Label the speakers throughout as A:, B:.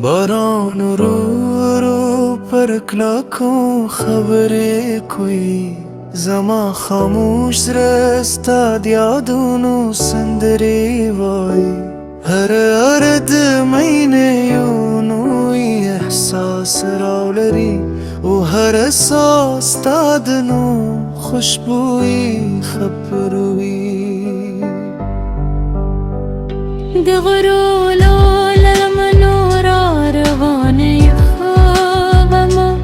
A: باران رو رو پر کلاکو خبره کوئی زما خاموش زرستاد یادونو سندری وای هر ارد مینه یونوی احساس راولری و هر احساس دادنو خوشبوی خبروی
B: دغرولو للمنورا روانه خوابم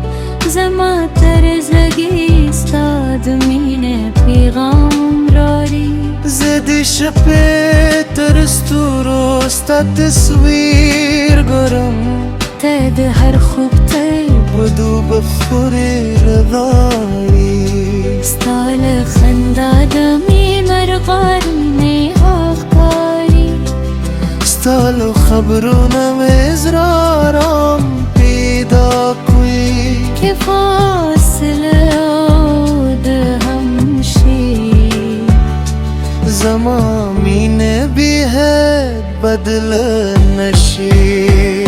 B: زما ترزگی استاد مینه پیغام راری
A: زدی شپه ترستو رو استاد تصویر گرم
B: تد هر خوب تی
A: بدو بخوری رضایی
B: استال خندادمی مرغارنی آخکاری
A: استالو خبرونم ازرارم پیدا کوی
B: که فاصله ده همشی
A: زمامین بیهد بدل نشی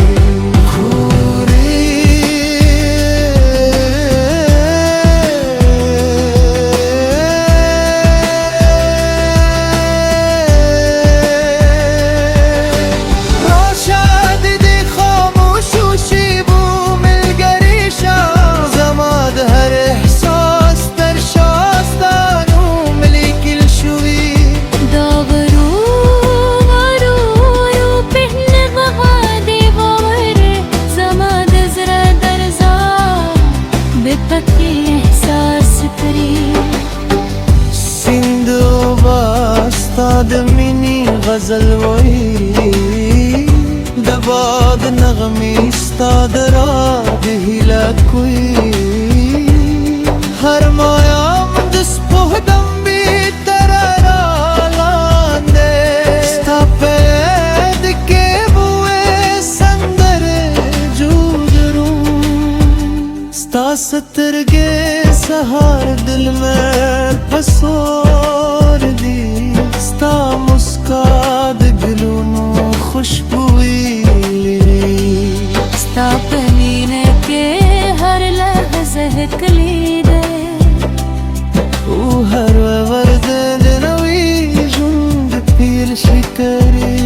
A: دمینی غزل وی دباد نغمی استاد را دهیلت کوی هر مایم دست پهدم بی ترارالانده ستا پید که بوی سندر جودرون ستا سترگه سهار دل میں پسور دی ستا مسکاد گلونو خوشبوئی
B: ستا پمینه که هر لحظه کلیده
A: او هر ورد دنوی جند پیر شکری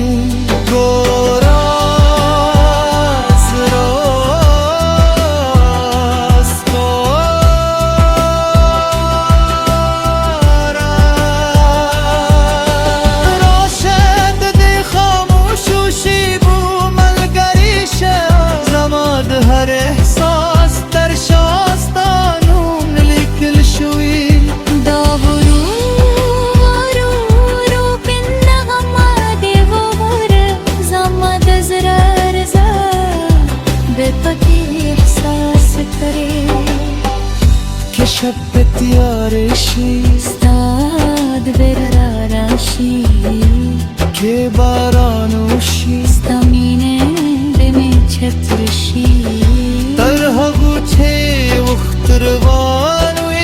A: شبت یارشی
B: استاد براراشی
A: که بارانوشی
B: استامینه بمی چترشی
A: ترها گوچه وختروانوی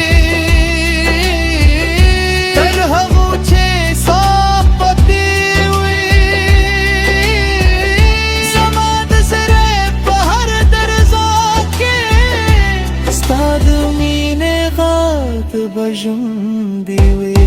A: ترها گوچه صافتیوی زمان سره بهر درزاکی استاد بجم دیوی